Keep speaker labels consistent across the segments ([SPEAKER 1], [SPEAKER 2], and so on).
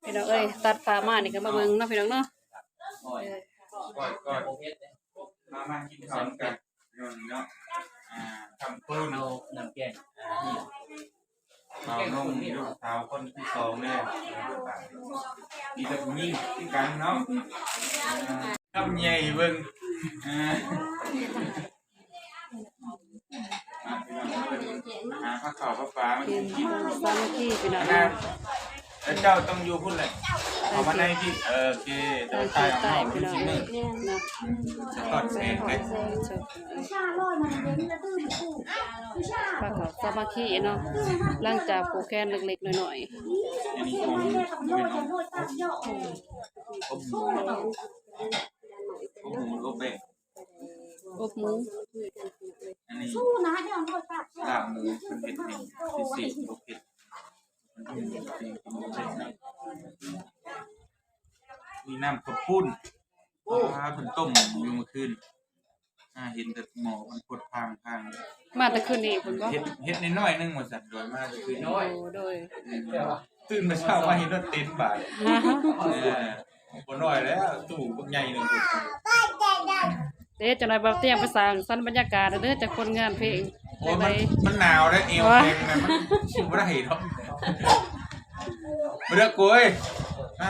[SPEAKER 1] พี่น้องเอ้ยตัดปลามานี่ก็มาเบิ่งเนาะพี่น้องเนาะ
[SPEAKER 2] ก้อยมากินข้าวกันเนาะทำเพิ่ม
[SPEAKER 3] เอาน้ำแกง
[SPEAKER 2] เอาน้องลูกสาวคนที่สองเนี่ยมีแต่ผู้หญิงที่กันเนาะทำใหญ่เบิ่งข้าวขาวข้าวปลามากิน
[SPEAKER 1] สามัคคีพี่น้อง
[SPEAKER 2] แล้วเจ้าต้องอยู่พุ่นเลยเอามาในที่โอเคเดินใต้เอาเอาดูชิ้นนึงจะกอดแสงเลย
[SPEAKER 1] ปลาเขาสามัคคีเนาะหลังจากผูกแขนเล็กๆน้อย
[SPEAKER 2] อันนี้ของอบหมูอบเป็ด
[SPEAKER 1] ๆอบหมู
[SPEAKER 2] อันนี้ลาบหมูเป็นเผ็ดพิเศษอบเผ็ดมีน้ำข้าวปุ้นเพิ่นต้มอยู่เมื่อคืนเห็นแต่หมอมันปวดพาง
[SPEAKER 1] มาแต่คืนนี้พุ่นบ่
[SPEAKER 2] เฮ็ดน้อยๆนึงว่าสัตว์โดยมากก็คือน้อย
[SPEAKER 1] โดย
[SPEAKER 2] ตื่นมาเช้ามาเห็นรถเต็มบ่ายบ่น้อยแล้วตู้บักใหญ่นึง
[SPEAKER 1] เด้จังได๋บ่เตรียมไปสร้างสรรค์บรรยากาศเด้อจากคนงานเพลง
[SPEAKER 2] โอ้มันหนาวแล้วเอวแข็งนะมันชิวบ่ได้ดอกบ่ได้กล้วยม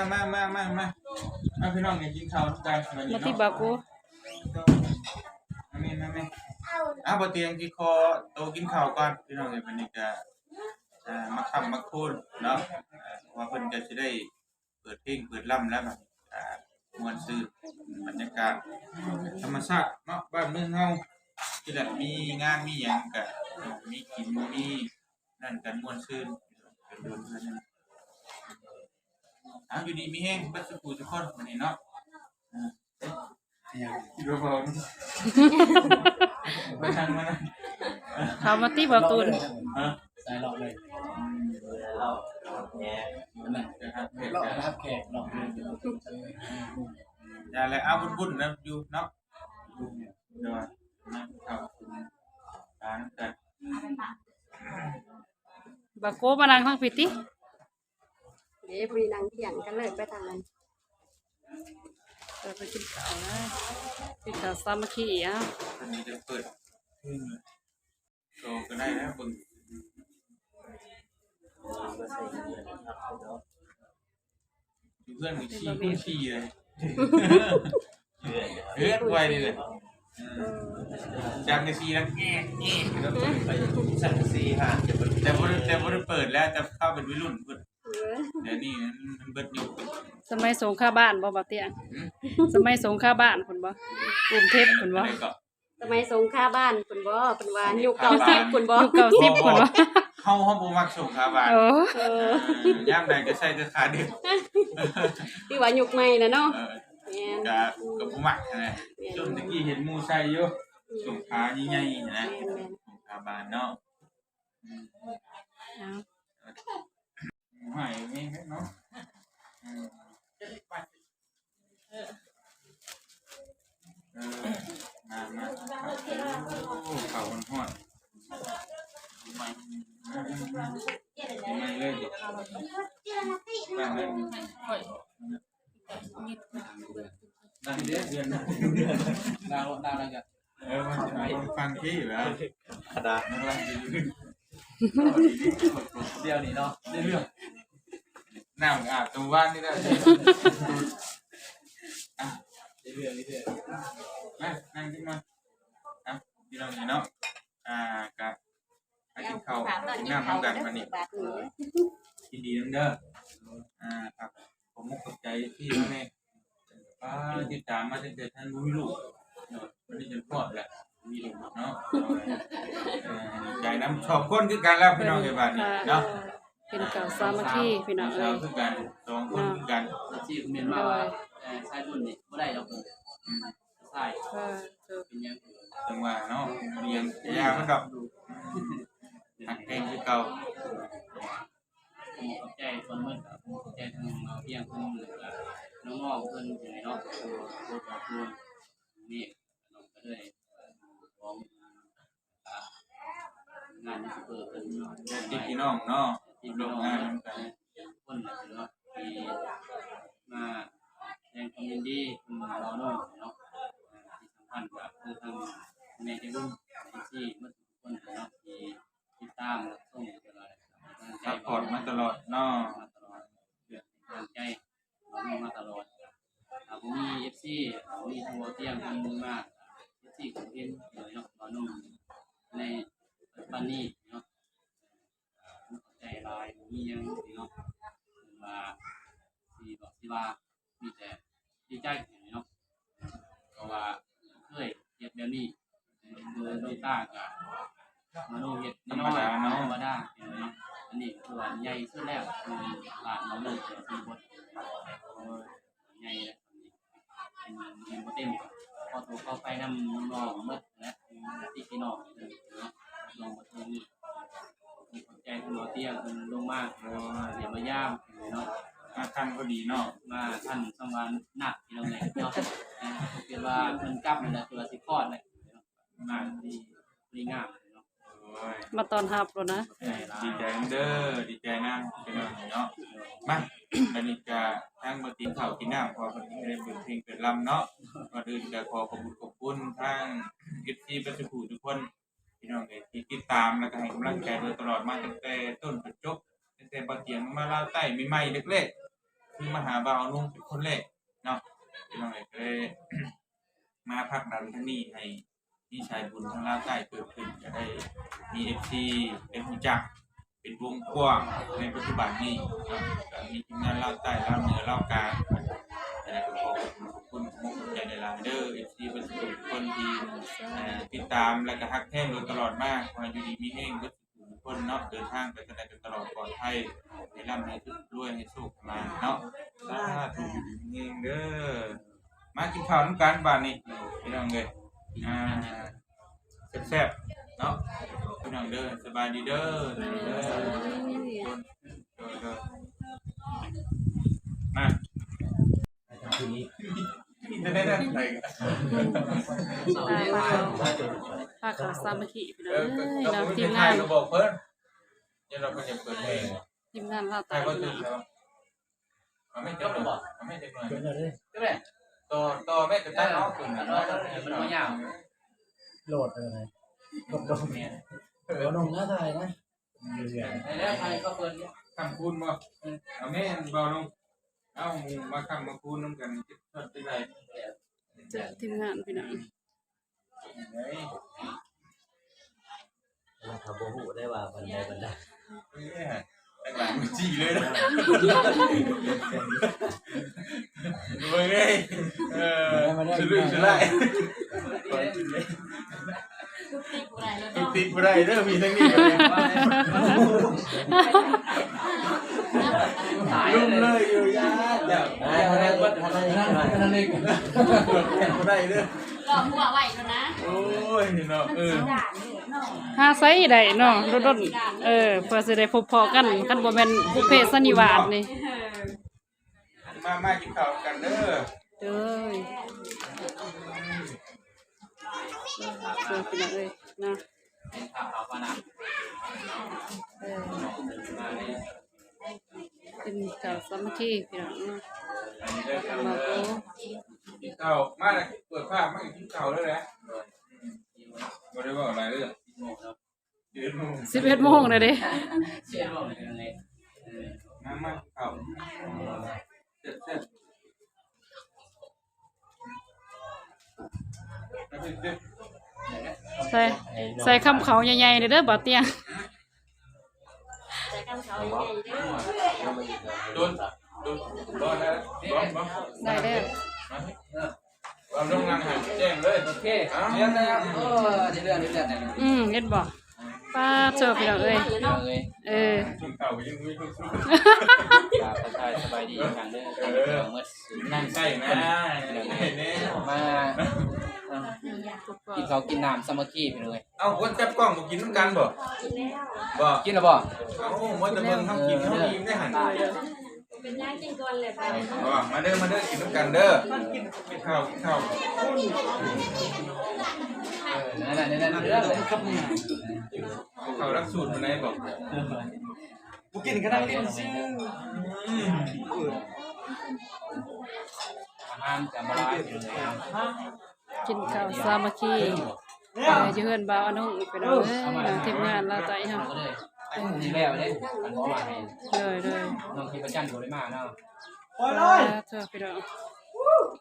[SPEAKER 2] าพี่น้องนี่กินข้าวกัน
[SPEAKER 1] มาที่บากู
[SPEAKER 2] มาบ่เตียงกี่คอโตกินข้าวก่อนพี่น้องเอ้ยวันนี้ก็มาค่ำมาคูนเนาะว่าเพิ่นก็สิได้เปิดเพลงเปิดล่ำแล้วบัดม่วนซื่นบรรยากาศธรรมชาติเนาะบ้านเมืองเฮาที่แบบมีงานมีหยังก็มีกินมีนั่นกันม่วนซื่นเป็นโดนเพิ่นอยู่ดีมีแฮงเบิดสุขทุกคนวันนี้เนาะคิดว่าบ่มาทางมานะ
[SPEAKER 1] เขามาตีบ่ตูน
[SPEAKER 3] ใส่หลอกเลยเราแย่นั่นนะครับเผ็ดนะครับแขกหลอกเลย
[SPEAKER 2] อย่าเลยบุญนะอยู่เนาะเดี๋ยวนะครับร้านกัน
[SPEAKER 1] บาโกมานั่งทางผิดติ
[SPEAKER 4] เดี๋ยวมีนางเถียงกันเลยไปทางนั้น
[SPEAKER 1] ไปกินข้าวนะกินข้าวสามัคคี
[SPEAKER 2] อันนี้จะเปิดโตก็ได้แล้วเบิ่งเพื่อนมีชี้เลยเพื่อนไวเลยจากในซีแล้วแง่แล้วไปสั่งซีค่ะแต่บ่ได้เปิดแล้วจะเข้าเป็นวัยรุ่นเพิ่นเดี๋ยวนี้มันเบิดอยู่
[SPEAKER 1] สมัยสงครามบ้านบ่เตียงสมัยสงครามบ้านพุ่นบ่กรุงเทพพุ่นบ่
[SPEAKER 4] สมัยสงครามบ้านพุ่นบ่เพิ่นว่ายุค90พุ่นบ่
[SPEAKER 1] ยุค90พุ่นบ่
[SPEAKER 2] เฮาบ่มักสงครามบ้านยามใดก็ใส่แต่ขาเด็ก
[SPEAKER 4] ที่ว่ายุคใหม่น่ะเนาะ
[SPEAKER 2] แม่นก็บ่มักนะจนตะกี้เห็นหมู่ใส่อยู่สงครามใหญ่ๆนะสงครามบ้านเนาะหายนี่เนาะมาเขามันหอดไม่เลยดังเดือน
[SPEAKER 3] ดาวอะไรกัน
[SPEAKER 2] มันฟังที่อยู่แล้ว
[SPEAKER 3] กระดาษนั่นแหละเดียวนี่เนาะเรื่อง
[SPEAKER 2] น้ำอาบตรงบ้านนี่ได้เรื่องมานั่งขึ้นมาพี่น้องเนาะกับให้กินข้าวกินน้ำน้ำกันวันนี้ยินดีน้ำเด้อครับผมมุกขอบใจที่แม่ติดตามมาตั้งแต่ท่านมีลูกวันนี้จนพอดแหละมีลูกเนาะใจน้ำชอบก้นคือกันแล้วพี่น้องในบ้านนี้เนาะ
[SPEAKER 1] เป็นข้าวสามัคคีพี่น้องเอ้ย
[SPEAKER 2] คือกันสองคนคือกัน
[SPEAKER 3] ที่เมียนมาใช้รุ่นนี่บ่ได้ดอกใช่เป็นยัง
[SPEAKER 2] จังหวะเนาะเรียนยามันดอกหักแกงคือเก่า
[SPEAKER 3] ขอบใจคนเมื่อขอบใจทางเพียงคนน้องๆเพิ่นอยู่ในเนาะตัวขอบคุณนี่น้องก็เลยของงานที่เปิดเป็น
[SPEAKER 2] พี่น้องเนาะ
[SPEAKER 3] ที่น้องงานกันคนเนาะที่ ดีเราโน่นเนาะที่สำคัญก็คือทางแม่ที่รุ่นที่เมื่อคนเนาะที่ติดตามรับส่งตลอด
[SPEAKER 2] ซัพพอร์ตมาตลอดเนาะ
[SPEAKER 3] มาตลอดเดือนกำลังใจเรามาตลอดผมมี FC มีทัวร์เที่ยงคนนึงมาก FC ของเอ็นเลยเนาะเรานุ่มในบ้านนี้เนาะใจลายมียังเนาะว่าที่บอกที่ว่ามีแต่ดีใจเนาะเพราะว่าเคยเฮ็ดแบบนี้โดยตากับมาโนเฮ็ดน้อยธรรมดาเนาะอันนี้คือว่าใหญ่สุดแล้วคือหลานเราเลย4คนใหญ่แล้วเป็นบ่เต็มพอถูกเข้าไปนำน้องหมดและที่พี่น้องเนาะลงมาตรงนี้มีคนใจคุณหมอเตี้ยคุณลงมากเดี๋ยวมายามเนาะ
[SPEAKER 2] มาทันก็ดีเนาะ
[SPEAKER 3] มาท่านสวรรค์หนักพี่น้องเลยเนาะเป็นว่ามันกลับนั่นตัวสิคอดเลยมาดีงามเนาะ
[SPEAKER 1] มาตอนรับแล้วนะ
[SPEAKER 2] ดีใจเด้อดีใจนะเป็นเนาะมาบัดนี้ก็ทางบ่ตินข้าวกินน้ำพอเพิ่นได้เปิดเพลงเปิดลำเนาะก่อนอื่นก็ขอขอบคุณทาง FC ประชาชนทุกคนพี่น้องที่ติดตามแล้วก็ให้กำลังใจโดยตลอดมาตั้งแต่ต้นจนจบตั้งแต่บ่เตียงมาลาวใต้ใหม่ๆเล็กๆคือมาหาบ่าวนุ่งเป็นคนแรกเนาะพี่น้องก็เลยมาพักดันทางนี้ให้พี่ชายบุญทางลาวใต้เกิดขึ้นจะได้มี FC เป็นรู้จักเป็นวงกว้างในปัจจุบันนี้ครับมีทีมงานลาวใต้ลาวเหนือลาวกลางแต่ก็ขอขอบคุณทุกใจในลาวเด้อ FC เป็นทุกคนที่ติดตามและก็ฮักแท้งโดยตลอดมากขอให้อยู่ดีมีแห้งทุกคนเนาะเดินทางไปกันได้ตลอดปลอดภัยให้ร่ำให้รวยให้สุขมาเนาะสาธุอยู่ดีมีแห้งเด้อมากินข้าวนำกันบ้านนี้พี่น้องเอ้ยแซ่บๆเนาะพี่น้องเด้อสบายดีเด้อเด้อมาได้ๆๆไป
[SPEAKER 1] พาเขาสามัคคีพี่น้
[SPEAKER 2] เอ
[SPEAKER 1] อง
[SPEAKER 2] อ
[SPEAKER 1] เอ้ย
[SPEAKER 2] ก็
[SPEAKER 1] เนาะ
[SPEAKER 2] บ่
[SPEAKER 1] ที
[SPEAKER 2] มี
[SPEAKER 1] ม
[SPEAKER 2] ใครง
[SPEAKER 1] าน
[SPEAKER 2] ก็บอกเพิ่นเดี๋ยวเราก็จะเปิดเพลง
[SPEAKER 1] ทีมงานลาว
[SPEAKER 2] ใคร
[SPEAKER 1] ใต้
[SPEAKER 2] บ่ตื่นแล้วไม่จบหรอกไม่จบหน่อย
[SPEAKER 3] ก็ได้
[SPEAKER 2] ต่อแม่จะตั้งเอาขึ้น
[SPEAKER 3] อั
[SPEAKER 2] นะ
[SPEAKER 3] นน้อยมันไม่ยาว
[SPEAKER 5] โหลดอะไรกดลงเนี่ยลงหน้าไทยนะเรื่อย
[SPEAKER 3] ในแรกไทยก็เปิด
[SPEAKER 2] คำคูณบ่เอาแม่นบ่ลงเอาหมู่มาคำมาคูณนำกันทอดไปได้
[SPEAKER 1] เจอทีมงานพี่น้อง
[SPEAKER 5] ๆเราโบหูได้ว่าบันไดบันได
[SPEAKER 2] เนี่ยตั้งหลังจี้เลยนะเบิ่งเอ้ยสลุยสลายตุกติกบ่ได้เด้อมีทั้งนี้ลุ่มเลยอยู่ยาเดี๋ยวทำอะไรบ่ได้เด้อ
[SPEAKER 4] หลอกหัวไหวแล้วนะ
[SPEAKER 2] โอ้ยเนาะ
[SPEAKER 1] หาไสได้เนาะดนๆเพื่อสิได้พบพอกันคันบ่แม่นบุพเพสันนิวาสนี่
[SPEAKER 2] มากินข้าวกันเด้อ
[SPEAKER 1] เด้อเด้อพี่น้องเอ้ยนะ
[SPEAKER 3] เป็นข่าวปานะ
[SPEAKER 1] มาเลยเป็นข้าวสามัคคีพี่น้องเนาะ
[SPEAKER 2] อันนี้เด้อ
[SPEAKER 1] ทำมาโต
[SPEAKER 2] กินข้าวมาเลยเปิดภาพมากินข้าวเลยแหละบ่ได้บอกอะไรเลย11 โมง
[SPEAKER 1] 11 โมงเลยเด้
[SPEAKER 3] เชื่อว่าเป็นอะไร
[SPEAKER 2] มาข้าวเสร็จ
[SPEAKER 1] ใส่คำเขาใหญ่ๆเด้อบ่เตียง
[SPEAKER 4] แต่กำเขาใหญ่เด้อ
[SPEAKER 2] โดนบ่ได้บ่
[SPEAKER 1] ได้เด้อ
[SPEAKER 2] เอาลงงานหาแจ้งเลยโอเคเรียนนะครับ
[SPEAKER 3] เรื่อง
[SPEAKER 1] เฮ็ดบ่ป้าเจอพี่น้องเอ้ย
[SPEAKER 2] กินข้าวยังมีความสุข
[SPEAKER 3] ทักทายสบายดีกันเด้อเมื่อ
[SPEAKER 2] นั่งใส่นะเนี่ย
[SPEAKER 3] มากินข้าวกินน้ำสามัคคีไปเลย
[SPEAKER 2] เอาคนจับกล้องบ่กินน้ำกันบ่
[SPEAKER 4] กินแล้ว
[SPEAKER 2] บ่
[SPEAKER 3] กินแล้วบ่
[SPEAKER 2] เอาว่าแต่เบิ่งเฮากินเฮาอิ่มได้หั่น
[SPEAKER 4] เป็นย่างกินก่อนเลยไป
[SPEAKER 2] มาเด้อกินน้ำกันเด้อกินข้าว
[SPEAKER 3] นั่นเรื่องเลยครับเนี่ย
[SPEAKER 2] ข้าวรักสูตรมันไหนบอก
[SPEAKER 5] กูกินก็นั่งเล่นซิ่ง
[SPEAKER 3] อาหารจะมาลายอยู่เลยนะ
[SPEAKER 1] กินข้าวสามัคคีอยู่เฮือนบ่าวอนุไปเด้อเอ้ยทีมงานลาวไต้เฮา
[SPEAKER 3] ก็เลยดีแล้วเลยกันบ่มาให้
[SPEAKER 1] เลย
[SPEAKER 3] น้องที่ประจันบ่ได้มาเนาะ
[SPEAKER 1] เธอพี่น้อง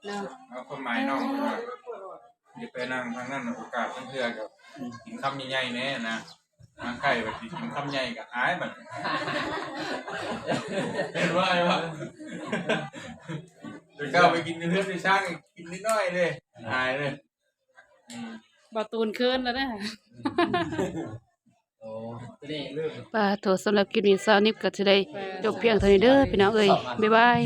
[SPEAKER 1] เนาะ
[SPEAKER 2] เอาความหมายน้องว่าอย่าไปนั่งทางนั้นโอกาสเพื่อนกับกินคำใหญ่ๆแน่นะนางไก่แบบกินคำใหญ่กับอายแบบเห็นว่าไงวะเดี๋ยวก้าวไปกินเนื้อในช่างกินนิดหน่อยเลยอายเลย
[SPEAKER 1] บ่ตูนคืนแล้วนะ
[SPEAKER 3] โอ้ตัวนี้
[SPEAKER 1] ป่าโทษสำหรับคลิปนี้สาวนิบก็สิได้จบเพียงเท่านี้เด้อพี่น้องเอ้ยบ๊ายบาย